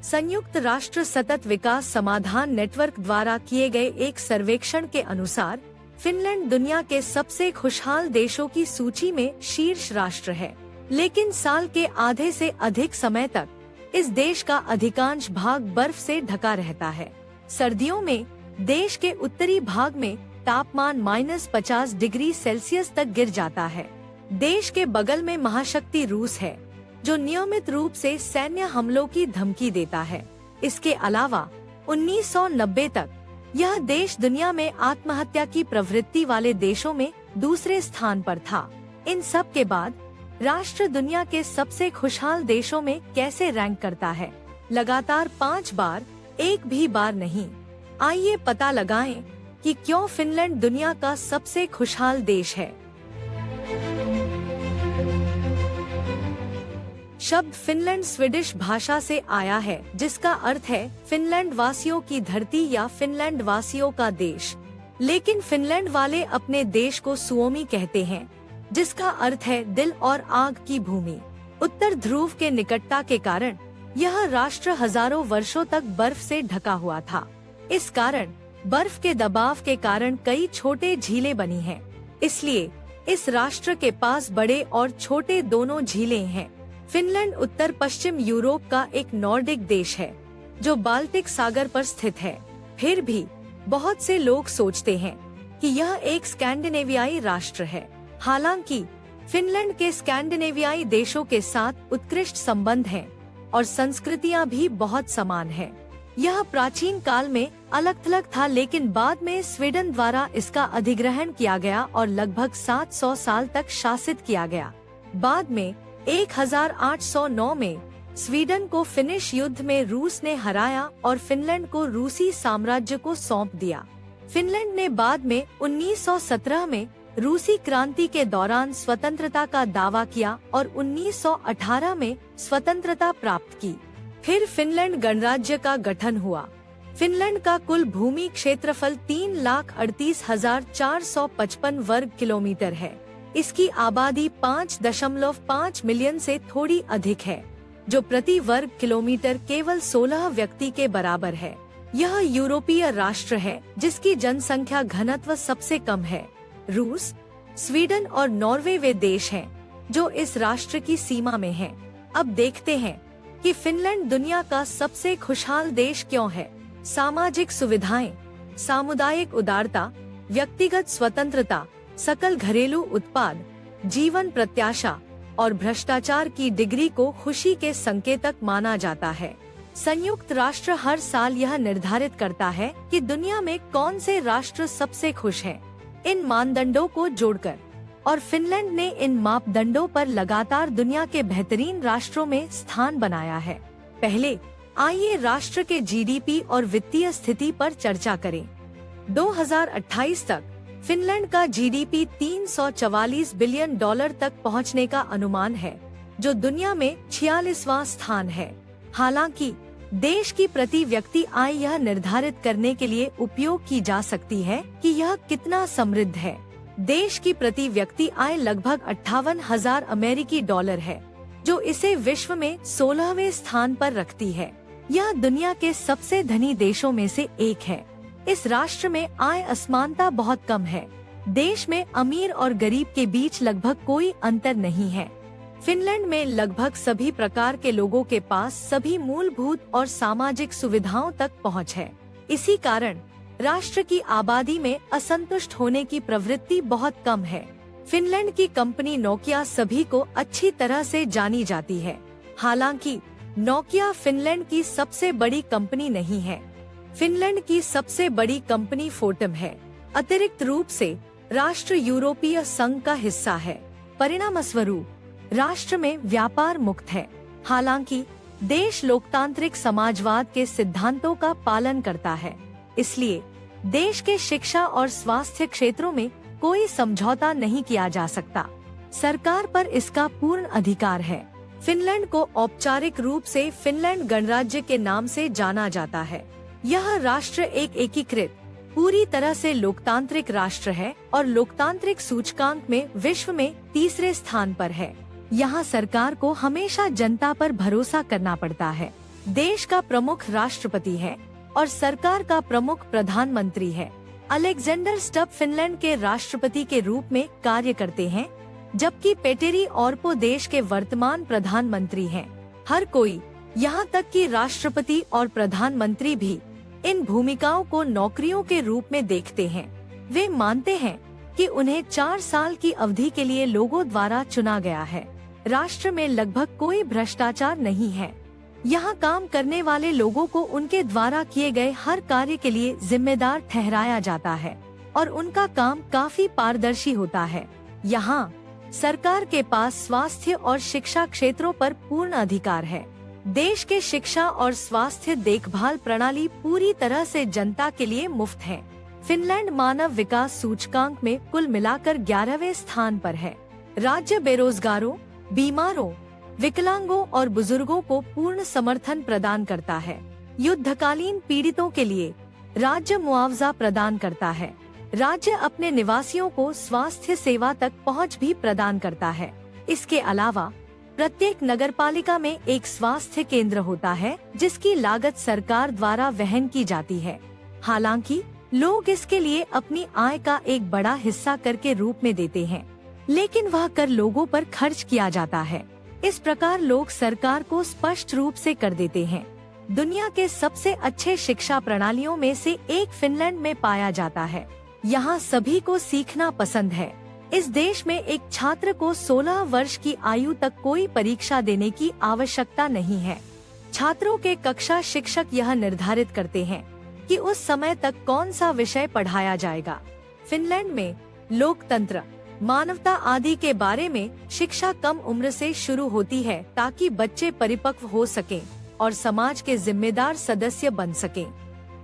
संयुक्त राष्ट्र सतत विकास समाधान नेटवर्क द्वारा किए गए एक सर्वेक्षण के अनुसार फिनलैंड दुनिया के सबसे खुशहाल देशों की सूची में शीर्ष राष्ट्र है, लेकिन साल के आधे से अधिक समय तक इस देश का अधिकांश भाग बर्फ से ढका रहता है। सर्दियों में देश के उत्तरी भाग में तापमान -50 डिग्री सेल्सियस तक गिर जाता है। देश के बगल में महाशक्ति रूस है, जो नियमित रूप से सैन्य हमलों की धमकी देता है। इसके अलावा 1990 तक यह देश दुनिया में आत्महत्या की प्रवृत्ति वाले देशों में दूसरे स्थान पर था। इन सब के बाद राष्ट्र दुनिया के सबसे खुशहाल देशों में कैसे रैंक करता है? लगातार 5 बार, एक भी बार नहीं। आइए पता लगाएं कि क्यों फिनलैंड दुनिया का सबसे खुशहाल देश है। शब्द फिनलैंड स्वीडिश भाषा से आया है, जिसका अर्थ है फिनलैंड वासियों की धरती या फिनलैंड वासियों का देश। लेकिन फिनलैंड वाले अपने देश को सुओमी कहते हैं, जिसका अर्थ है दिल और आग की भूमि। उत्तर ध्रुव के निकटता के कारण यह राष्ट्र हजारों वर्षों तक बर्फ से ढका हुआ था। इस कारण बर्फ के दबाव के कारण कई छोटे झीलें बनी हैं। इसलिए इस राष्ट्र के पास बड़े और छोटे दोनों झीलें हैं। फिनलैंड उत्तर पश्चिम यूरोप का एक नॉर्डिक देश है, जो बाल्टिक सागर पर स्थित है। फिर भी बहुत से लोग सोचते हैं कि यह एक स्कैंडिनेवियाई राष्ट्र है। हालांकि फिनलैंड के स्कैंडिनेवियाई देशों के साथ उत्कृष्ट संबंध हैं और संस्कृतियां भी बहुत समान हैं। यह प्राचीन काल में अलग थलग था, लेकिन बाद में स्वीडन द्वारा इसका अधिग्रहण किया गया और लगभग 700 साल तक शासित किया गया। बाद में 1809 में स्वीडन को फिनिश युद्ध में रूस ने हराया और फिनलैंड को रूसी साम्राज्य को सौंप दिया। फिनलैंड ने बाद में 1917 में रूसी क्रांति के दौरान स्वतंत्रता का दावा किया और 1918 में स्वतंत्रता प्राप्त की। फिर फिनलैंड गणराज्य का गठन हुआ। फिनलैंड का कुल भूमि क्षेत्रफल 3,38,455 वर्ग किलोमीटर है। इसकी आबादी 5.5 मिलियन से थोड़ी अधिक है, जो प्रति वर्ग किलोमीटर केवल 16 व्यक्ति के बराबर है। यह यूरोपीय राष्ट्र है जिसकी जनसंख्या घनत्व सबसे कम है। रूस, स्वीडन और नॉर्वे वे देश हैं जो इस राष्ट्र की सीमा में हैं। अब देखते हैं कि फिनलैंड दुनिया का सबसे खुशहाल देश क्यों है। सामाजिक सुविधाएं, सामुदायिक उदारता, व्यक्तिगत स्वतंत्रता, सकल घरेलू उत्पाद, जीवन प्रत्याशा और भ्रष्टाचार की डिग्री को खुशी के संकेतक माना जाता है। संयुक्त राष्ट्र हर साल यह निर्धारित करता है कि दुनिया में कौन से राष्ट्र सबसे खुश हैं। इन मानदंडों को जोड़कर और फिनलैंड ने इन मापदंडों पर लगातार दुनिया के बेहतरीन राष्ट्रों में स्थान बनाया है। पहले आइए राष्ट्र के जीडीपी और वित्तीय स्थिति पर चर्चा करें। 2028 तक फिनलैंड का जीडीपी $344 बिलियन तक पहुंचने का अनुमान है, जो दुनिया में 46वां स्थान है। हालांकि देश की प्रति व्यक्ति आय यह निर्धारित करने के लिए उपयोग की जा सकती है कि यह कितना समृद्ध है। देश की प्रति व्यक्ति आय लगभग 58,000 अमेरिकी डॉलर है, जो इसे विश्व में 16वें स्थान पर रखती है। यह दुनिया के सबसे धनी देशों में से एक है। इस राष्ट्र में आय असमानता बहुत कम है। देश में अमीर और गरीब के बीच लगभग कोई अंतर नहीं है। फिनलैंड में लगभग सभी प्रकार के लोगों के पास सभी मूलभूत और सामाजिक सुविधाओं तक पहुंच है। इसी कारण राष्ट्र की आबादी में असंतुष्ट होने की प्रवृत्ति बहुत कम है। फिनलैंड की कंपनी नोकिया सभी को अच्छी तरह से जानी जाती है। हालांकि नोकिया फिनलैंड की सबसे बड़ी कंपनी नहीं है। फिनलैंड की सबसे बड़ी कंपनी फोर्टिम है। अतिरिक्त रूप से राष्ट्र यूरोपीय संघ का हिस्सा है। परिणामस्वरूप राष्ट्र में व्यापार मुक्त है। हालांकि देश लोकतांत्रिक समाजवाद के सिद्धांतों का पालन करता है, इसलिए देश के शिक्षा और स्वास्थ्य क्षेत्रों में कोई समझौता नहीं किया जा सकता। सरकार पर इसका पूर्ण अधिकार है। फिनलैंड को औपचारिक रूप से फिनलैंड गणराज्य के नाम से जाना जाता है। यह राष्ट्र एक एकीकृत, पूरी तरह से लोकतांत्रिक राष्ट्र है और लोकतांत्रिक सूचकांक में विश्व में तीसरे स्थान पर है। यहाँ सरकार को हमेशा जनता पर भरोसा करना पड़ता है। देश का प्रमुख राष्ट्रपति है और सरकार का प्रमुख प्रधानमंत्री है। अलेक्जेंडर स्टब फिनलैंड के राष्ट्रपति के रूप में कार्य करते हैं, जबकि पेटेरी ऑर्पो देश के वर्तमान प्रधानमंत्री हैं। हर कोई, यहाँ तक कि राष्ट्रपति और प्रधानमंत्री भी, इन भूमिकाओं को नौकरियों के रूप में देखते हैं। वे मानते हैं कि उन्हें 4 साल की अवधि के लिए लोगों द्वारा चुना गया है। राष्ट्र में लगभग कोई भ्रष्टाचार नहीं है। यहाँ काम करने वाले लोगों को उनके द्वारा किए गए हर कार्य के लिए जिम्मेदार ठहराया जाता है और उनका काम काफी पारदर्शी होता है। यहाँ सरकार के पास स्वास्थ्य और शिक्षा क्षेत्रों पर पूर्ण अधिकार है। देश के शिक्षा और स्वास्थ्य देखभाल प्रणाली पूरी तरह से जनता के लिए मुफ्त है। फिनलैंड मानव विकास सूचकांक में कुल मिलाकर 11वें स्थान पर है। राज्य बेरोजगारों, बीमारों, विकलांगों और बुजुर्गों को पूर्ण समर्थन प्रदान करता है। युद्धकालीन पीड़ितों के लिए राज्य मुआवजा प्रदान करता है। राज्य अपने निवासियों को स्वास्थ्य सेवा तक पहुंच भी प्रदान करता है। इसके अलावा प्रत्येक नगरपालिका में एक स्वास्थ्य केंद्र होता है, जिसकी लागत सरकार द्वारा वहन की जाती है। हालांकि लोग इसके लिए अपनी आय का एक बड़ा हिस्सा कर के रूप में देते हैं, लेकिन वह कर लोगों पर खर्च किया जाता है। इस प्रकार लोग सरकार को स्पष्ट रूप से कर देते हैं। दुनिया के सबसे अच्छे शिक्षा प्रणालियों में से एक फिनलैंड में पाया जाता है। यहाँ सभी को सीखना पसंद है। इस देश में एक छात्र को 16 वर्ष की आयु तक कोई परीक्षा देने की आवश्यकता नहीं है। छात्रों के कक्षा शिक्षक यह निर्धारित करते हैं कि उस समय तक कौन सा विषय पढ़ाया जाएगा। फिनलैंड में लोकतंत्र, मानवता आदि के बारे में शिक्षा कम उम्र से शुरू होती है, ताकि बच्चे परिपक्व हो सकें और समाज के जिम्मेदार सदस्य बन सकें।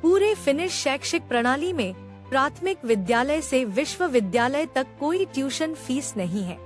पूरे फिनिश शैक्षिक प्रणाली में प्राथमिक विद्यालय से विश्वविद्यालय तक कोई ट्यूशन फीस नहीं है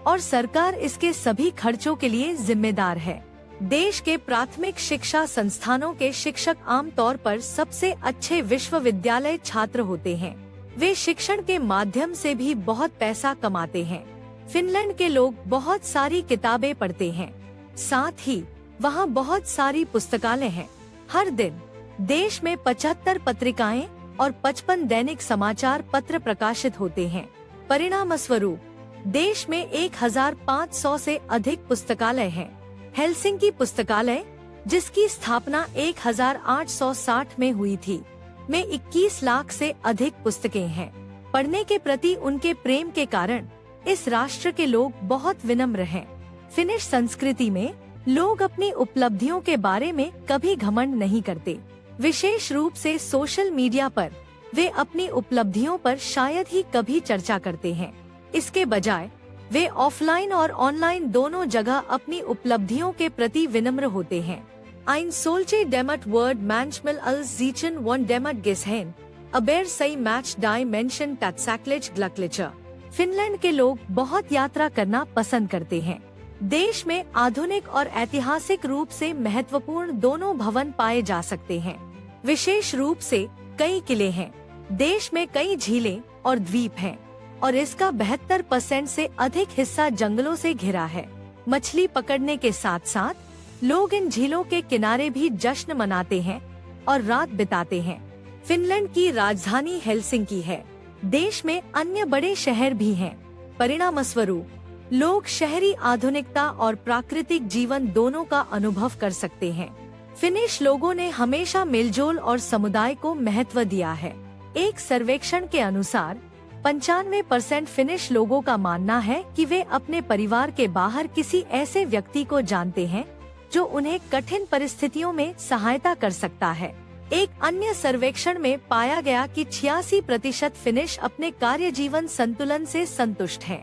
और सरकार इसके सभी खर्चों के लिए जिम्मेदार है। देश के प्राथमिक शिक्षा संस्थानों के शिक्षक आमतौर पर सबसे अच्छे विश्वविद्यालय छात्र होते हैं। वे शिक्षण के माध्यम से भी बहुत पैसा कमाते हैं। फिनलैंड के लोग बहुत सारी किताबें पढ़ते हैं, साथ ही वहाँ बहुत सारी पुस्तकालय हैं। हर दिन देश में 75 पत्रिकाएं और 55 दैनिक समाचार पत्र प्रकाशित होते हैं। परिणामस्वरूप देश में 1500 से अधिक पुस्तकालय हैं। हेलसिंकी पुस्तकालय, जिसकी स्थापना 1860 में हुई थी, में 21 लाख से अधिक पुस्तकें हैं। पढ़ने के प्रति उनके प्रेम के कारण इस राष्ट्र के लोग बहुत विनम्र हैं। फिनिश संस्कृति में लोग अपनी उपलब्धियों के बारे में कभी घमंड नहीं करते। विशेष रूप से सोशल मीडिया पर वे अपनी उपलब्धियों पर शायद ही कभी चर्चा करते हैं। इसके बजाय वे ऑफलाइन और ऑनलाइन दोनों जगह अपनी उपलब्धियों के प्रति विनम्र होते हैं। Ein solche Demat Word manchmal als Zeichen von Demat gesehen, aber sei match die Menschen tatsächlich glücklicher। Finland के लोग बहुत यात्रा करना पसंद करते हैं। देश में आधुनिक और ऐतिहासिक रूप से महत्वपूर्ण दोनों भवन पाए जा सकते हैं। विशेष रूप से कई किले हैं। देश में कई झीलें और द्वीप हैं और इसका 72% से अधिक हिस्सा जंगलों से घिरा है। मछली पकड़ने के साथ साथ लोग इन झीलों के किनारे भी जश्न मनाते हैं और रात बिताते हैं। फिनलैंड की राजधानी हेलसिंकी है। देश में अन्य बड़े शहर भी हैं। परिणामस्वरूप लोग शहरी आधुनिकता और प्राकृतिक जीवन दोनों का अनुभव कर सकते हैं। फिनिश लोगों ने हमेशा मेलजोल और समुदाय को महत्व दिया है। एक सर्वेक्षण के अनुसार 95% फिनिश लोगों का मानना है कि वे अपने परिवार के बाहर किसी ऐसे व्यक्ति को जानते हैं जो उन्हें कठिन परिस्थितियों में सहायता कर सकता है। एक अन्य सर्वेक्षण में पाया गया कि 86% फिनिश अपने कार्य जीवन संतुलन से संतुष्ट हैं।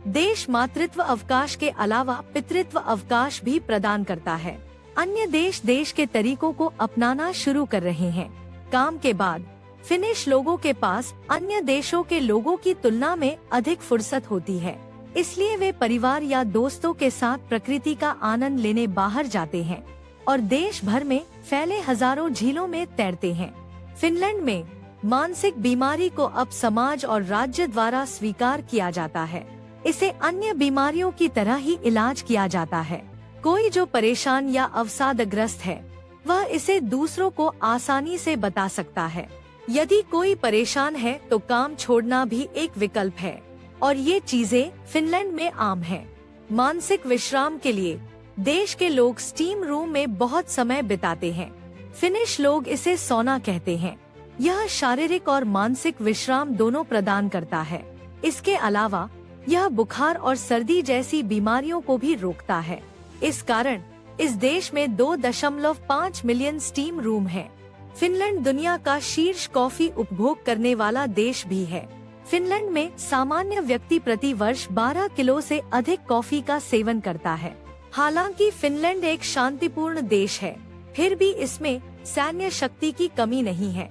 देश मातृत्व अवकाश के अलावा पितृत्व अवकाश भी प्रदान करता है। अन्य देश के तरीकों को अपनाना शुरू कर रहे हैं। काम के बाद फिनिश लोगों के पास अन्य देशों के लोगों की तुलना में अधिक फुर्सत होती है, इसलिए वे परिवार या दोस्तों के साथ प्रकृति का आनंद लेने बाहर जाते हैं और देश भर में फैले हजारों झीलों में तैरते हैं। फिनलैंड में मानसिक बीमारी को अब समाज और राज्य द्वारा स्वीकार किया जाता है। इसे अन्य बीमारियों की तरह ही इलाज किया जाता है। कोई जो परेशान या अवसादग्रस्त है वह इसे दूसरों को आसानी से बता सकता है। यदि कोई परेशान है तो काम छोड़ना भी एक विकल्प है और ये चीजें फिनलैंड में आम है। मानसिक विश्राम के लिए देश के लोग स्टीम रूम में बहुत समय बिताते हैं। फिनिश लोग इसे सौना कहते हैं। यह शारीरिक और मानसिक विश्राम दोनों प्रदान करता है। इसके अलावा यह बुखार और सर्दी जैसी बीमारियों को भी रोकता है। इस कारण इस देश में 2.5 मिलियन स्टीम रूम हैं। फिनलैंड दुनिया का शीर्ष कॉफी उपभोग करने वाला देश भी है। फिनलैंड में सामान्य व्यक्ति प्रति वर्ष 12 किलो से अधिक कॉफी का सेवन करता है। हालांकि फिनलैंड एक शांतिपूर्ण देश है, फिर भी इसमें सैन्य शक्ति की कमी नहीं है।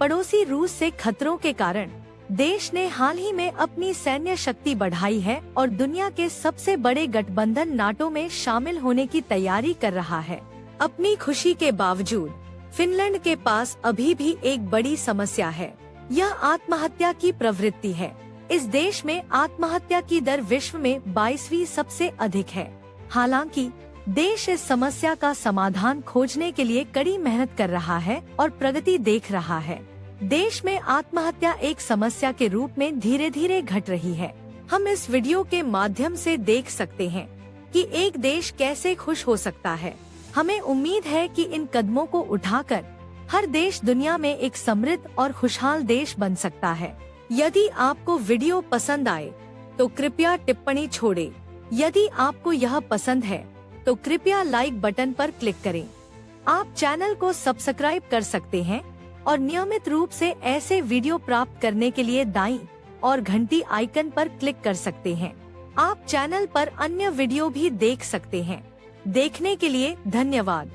पड़ोसी रूस से खतरों के कारण देश ने हाल ही में अपनी सैन्य शक्ति बढ़ाई है और दुनिया के सबसे बड़े गठबंधन नाटो में शामिल होने की तैयारी कर रहा है। अपनी खुशी के बावजूद फिनलैंड के पास अभी भी एक बड़ी समस्या है। यह आत्महत्या की प्रवृत्ति है। इस देश में आत्महत्या की दर विश्व में 22वीं सबसे अधिक है। हालांकि देश इस समस्या का समाधान खोजने के लिए कड़ी मेहनत कर रहा है और प्रगति देख रहा है। देश में आत्महत्या एक समस्या के रूप में धीरे धीरे घट रही है। हम इस वीडियो के माध्यम से देख सकते हैं कि एक देश कैसे खुश हो सकता है। हमें उम्मीद है कि इन कदमों को उठाकर हर देश दुनिया में एक समृद्ध और खुशहाल देश बन सकता है। यदि आपको वीडियो पसंद आए तो कृपया टिप्पणी छोड़ें। यदि आपको यह पसंद है तो कृपया लाइक बटन पर क्लिक करें। आप चैनल को सब्सक्राइब कर सकते हैं और नियमित रूप से ऐसे वीडियो प्राप्त करने के लिए दाईं और घंटी आइकन पर क्लिक कर सकते हैं। आप चैनल पर अन्य वीडियो भी देख सकते हैं। देखने के लिए धन्यवाद।